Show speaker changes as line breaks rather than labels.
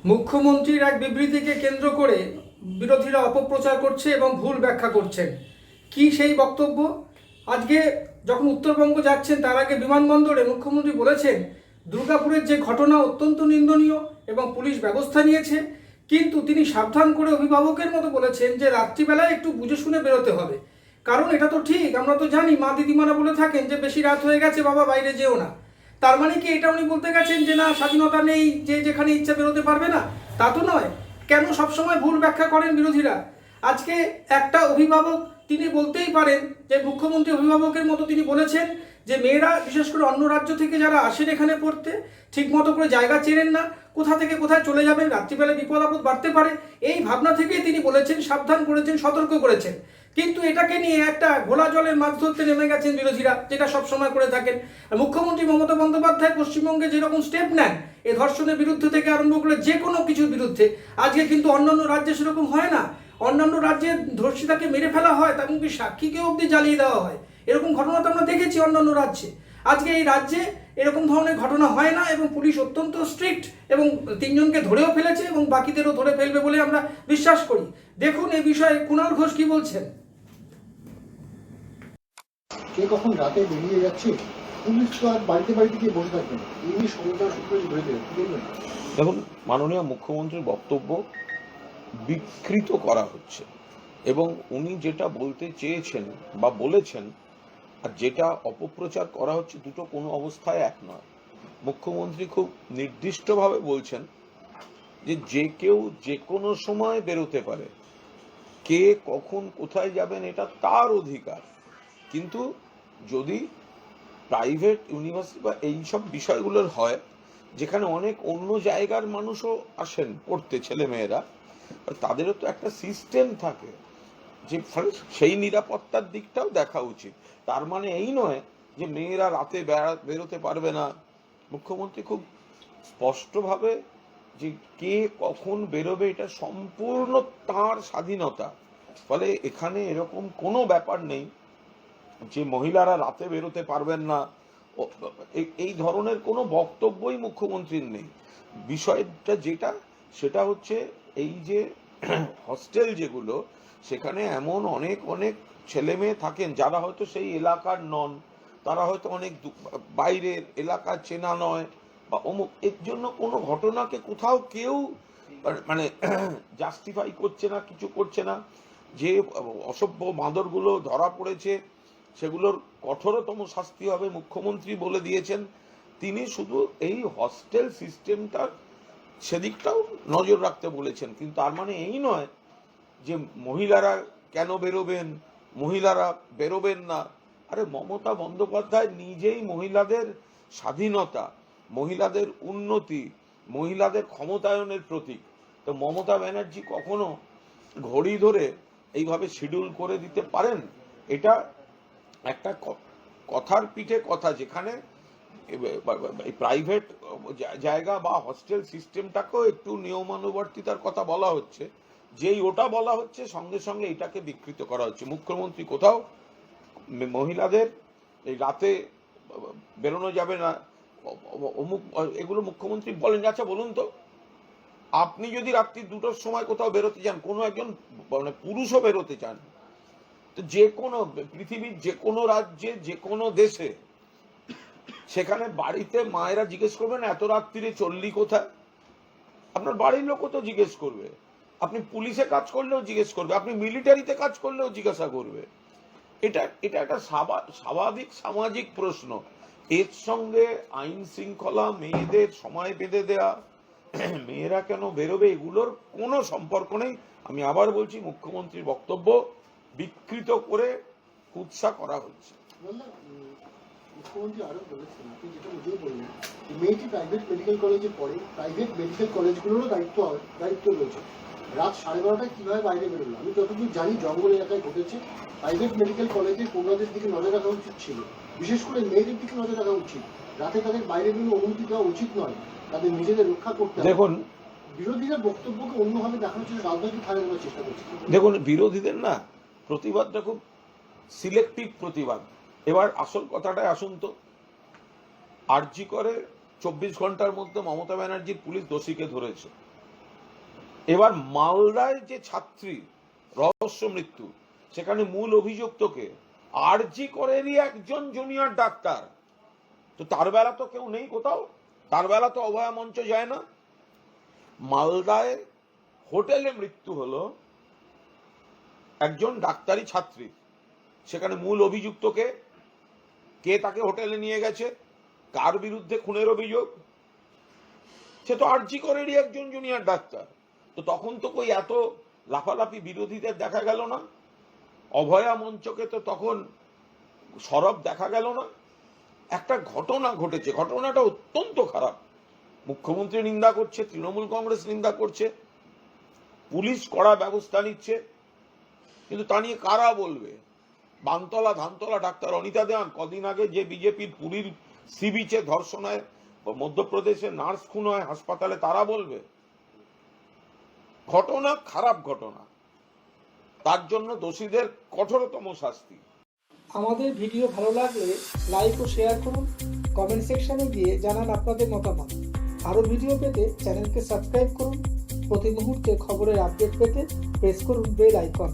মুখ্যমন্ত্রীর এক বিবৃতিকে কেন্দ্র করে বিরোধীরা অপপ্রচার করছে এবং ভুল ব্যাখ্যা করছেন। কি সেই বক্তব্য? আজকে যখন উত্তরবঙ্গ যাচ্ছেন তার আগে বিমানবন্দরে মুখ্যমন্ত্রী বলেছেন দুর্গাপুরের যে ঘটনা অত্যন্ত নিন্দনীয় এবং পুলিশ ব্যবস্থা নিয়েছে, কিন্তু তিনি সাবধান করে অভিভাবকের মতো বলেছেন যে রাত্রিবেলায় একটু বুঝে শুনে বেরোতে হবে। কারণ এটা তো ঠিক, আমরা তো জানি মা দিদিমারা বলে থাকেন যে বেশি রাত হয়ে গেছে বাবা বাইরে যেও না। তার মানে কি এটা উনি বলতে গেছেন যে না স্বাধীনতা নেই, যে যেখানে ইচ্ছা বেরোতে পারবে না? তা তো নয়। কেন সবসময় ভুল ব্যাখ্যা করেন বিরোধীরা? আজকে একটা অভিভাবক তিনি বলতেই পারেন যে মুখ্যমন্ত্রী অভিভাবকের মতো তিনি বলেছেন যে মেয়েরা বিশেষ করে অন্য রাজ্য থেকে যারা আসেন এখানে পড়তে ঠিক মতো করে জায়গা চেনেন না, কোথা থেকে কোথায় চলে যাবেন, রাত্রিবেলা বিপদ আপদ বাড়তে পারে, এই ভাবনা থেকেই তিনি বলেছেন, সাবধান করেছেন, সতর্ক করেছেন। কিন্তু এটাকে নিয়ে একটা ঘোলা জলের মাছ ধরতে নেমে গেছেন বিরোধীরা, যেটা সবসময় করে থাকেন। মুখ্যমন্ত্রী মমতা বন্দ্যোপাধ্যায় পশ্চিমবঙ্গে যেরকম স্টেপ নেন এই ধর্ষণের বিরুদ্ধে থেকে আরম্ভ করে যে কোনো কিছুর বিরুদ্ধে, আজকে কিন্তু অন্যান্য রাজ্যে সেরকম হয় না। অন্যান্য রাজ্যে ধর্ষিতাকে মেরে ফেলা হয়, তেমনকি সাক্ষীকে অবধি জ্বালিয়ে দেওয়া হয়। এরকম ঘটনা তো আমরা দেখেছি অন্যান্য রাজ্যে। আজকে এই রাজ্যে এরকম ধরনের ঘটনা হয় না এবং পুলিশ অত্যন্ত স্ট্রিক্ট এবং তিনজনকে ধরেও ফেলেছে এবং বাকিদেরও ধরে ফেলবে বলে আমরা বিশ্বাস করি। দেখুন এই বিষয়ে কুণাল ঘোষ কি বলছেন।
কে কখন রাতে বেরিয়ে যাচ্ছে, পুলিশ তো আর বাড়িতে বাড়িতে গিয়ে বসে থাকবে না, এই নিয়ে সমস্যা সূত্র ধরে দেবে।
দেখুন, মাননীয় মুখ্যমন্ত্রীর বক্তব্য বিকৃত করা হচ্ছে এবং উনি যেটা বলতে চেয়েছেন বা বলেছেন আর যেটা অপপ্রচার করা হচ্ছে দুটো কোনো অবস্থায় এক নয়। মুখ্যমন্ত্রী খুব নির্দিষ্টভাবে বলছেন যে যে কেউ যে কোনো সময় বেরোতে পারে, কে কখন কোথায় যাবেন এটা তার অধিকার। কিন্তু যদি প্রাইভেট ইউনিভার্সিটি বা এইসব বিষয়গুলোর হয় যেখানে অনেক অন্য জায়গার মানুষও আসেন পড়তে, ছেলে মেয়েরা, তাদেরও তো একটা সিস্টেম থাকে, যে সেই নিরাপত্তার দিকটাও দেখা উচিত। তার মানে এই নয় যে মেয়েরা রাতে বেরোতে পারবে না। মুখ্যমন্ত্রী খুব স্পষ্টভাবে যে কে কখন বেরোবে এটা সম্পূর্ণ তার স্বাধীনতা। ফলে এখানে এরকম কোনো ব্যাপার নেই যে মহিলারা রাতে বেরোতে পারবেন না, এই ধরনের কোনো বক্তব্যই মুখ্যমন্ত্রীর নেই। বিষয়টা যেটা সেটা হচ্ছে এই যে হস্টেল যেগুলো, সেখানে এমন অনেক অনেক ছেলে মেয়ে থাকেন যারা হয়তো সেই এলাকার নন, তারা হয়তো অনেক বাইরের এলাকা চেনা নয় বা অমুক, এর জন্য কোনো ঘটনাকে কোথাও কেউ মানে জাস্টিফাই করছে না, কিছু করছে না। যে অসভ্য বাঁদরগুলো ধরা পড়েছে সেগুলোর কঠোরতম শাস্তি হবে মুখ্যমন্ত্রী বলে দিয়েছেন। তিনি শুধু এই হস্টেল সিস্টেমটা সেদিকটাও নজর রাখতে বলেছেন, কিন্তু তার মানে এই নয় যে মহিলারা কেন বেরোবেন, মহিলারা বেরোবেন না। আরে মমতা বন্দ্যোপাধ্যায় নিজেই মহিলাদের স্বাধীনতা, মহিলাদের উন্নতি, মহিলাদের ক্ষমতায়নের প্রতীক। তো মমতা ব্যানার্জি কখনো ঘড়ি ধরে এইভাবে শিডিউল করে দিতে পারেন? এটা একটা কথার পিঠে কথা, যেখানে প্রাইভেট জায়গা বা হস্টেল সিস্টেমটাকেও একটু নিয়মানুবর্তিতার কথা বলা হচ্ছে, যেই ওটা বলা হচ্ছে সঙ্গে সঙ্গে এটাকে বিকৃত করা হচ্ছে। মুখ্যমন্ত্রী কোথাও মহিলাদের এই রাতে বেরোনো যাবে না অমুক এগুলো মুখ্যমন্ত্রী বলেন। আচ্ছা বলুন তো, আপনি যদি রাত্রি 2টোর সময় কোথাও বেরোতে চান, কোনো একজন মানে পুরুষও বেরোতে চান, তো যে কোনো পৃথিবীর যে কোনো রাজ্যে যে কোনো দেশে, সেখানে বাড়িতে মায়েরা জিজ্ঞেস করবেন এত রাত্রিরে চললি কোথায়? আপনার বাড়ির লোকও তো জিজ্ঞেস করবে, আপনি পুলিশে কাজ করলেও জিজ্ঞেস করবে, আপনি মিলিটারিতে কাজ করলেও জিজ্ঞাসা করবে। এটা একটা স্বাভাবিক সামাজিক প্রশ্ন। এর সঙ্গে আইন শৃঙ্খলা, মেয়েদের সময় বেঁধে দেয়া, মেয়েরা কেন বেরোবে, এগুলোর কোনো সম্পর্ক নেই। আমি আবার বলছি, মুখ্যমন্ত্রীর বক্তব্য বিকৃত করে কুৎসা করা হচ্ছে।
মুখ্যমন্ত্রী আরো বলেছেন, আপনি যেটা বুঝেও বললেন, মেয়েটি প্রাইভেট মেডিকেল কলেজে পড়ে, প্রাইভেট মেডিকেল কলেজগুলোরও দায়িত্ব রয়েছে। রাত 12:30টায় কিভাবে বাইরে বেরোলো? আমি যতদূর জানি জঙ্গল এলাকায় ঘটেছে। প্রাইভেট মেডিকেল কলেজে পড়ুয়াদের দিকে নজর রাখা উচিত ছিল, বিশেষ করে মেয়েদের দিকে নজর রাখা উচিত। রাতে তাদের বাইরে বেরোনো অনুমতি দেওয়া উচিত নয়, তাদের নিজেদের রক্ষা করতে হবে।
দেখুন,
বিরোধীরা বক্তব্যকে অন্যভাবে দেখানোর জন্য রাজনৈতিক ফায়দা নেওয়ার চেষ্টা করছে।
দেখুন, বিরোধীদের না প্রতিবাদটা খুব সিলেক্টিভ প্রতিবাদ। এবার আসল কথাটায় আসুন তো, আরজি করে 24 ঘন্টার মধ্যে মমতা ব্যানার্জির পুলিশ দোষীকে ধরেছে, এবার মালদায় যে ছাত্রী রহস্য মৃত্যু, সেখানে মূল অভিযুক্তকে আরজি করেরই একজন জুনিয়র ডাক্তার, তো তার বেলা তো কেউ নেই কোথাও, তার বেলা তো অভয়া মঞ্চ যায় না। মালদায় হোটেলে মৃত্যু হলো একজন ডাক্তারি ছাত্রী, সেখানে মূল অভিযুক্তকে, কে তাকে হোটেলে নিয়ে গেছে, কার বিরুদ্ধে খুনের অভিযোগ, সে তো আরজি করেরই একজন জুনিয়র ডাক্তার। তো তখন তো কই এত লাফালাফি বিরোধীদের দেখা গেল না, অভয়া মঞ্চকে তো তখন সরব দেখা গেল না। একটা ঘটনা ঘটেছে, ঘটনাটা অত্যন্ত খারাপ, মুখ্যমন্ত্রী নিন্দা করছে, তৃণমূল কংগ্রেস নিন্দা করছে, পুলিশ কড়া ব্যবস্থা নিচ্ছে, কিন্তু তা নিয়ে কারা বলবে? বানতলা ধানতলা ডাক্তার অনিতা দেওয়ান, কদিন আগে যে বিজেপির পুরীর সি বিচে ধর্ষণ হয়, মধ্যপ্রদেশে নার্স খুন হয় হাসপাতালে, তারা বলবে? ঘটনা খারাপ ঘটনা, তার জন্য দোষীদের কঠোরতম শাস্তি।
আমাদের ভিডিও ভালো লাগলে লাইক ও শেয়ার করুন, কমেন্ট সেকশনে গিয়ে জানান আপনাদের মতামত। আরও ভিডিও পেতে চ্যানেলকে সাবস্ক্রাইব করুন। প্রতি মুহূর্তে খবরের আপডেট পেতে প্রেস করুন বেল আইকন।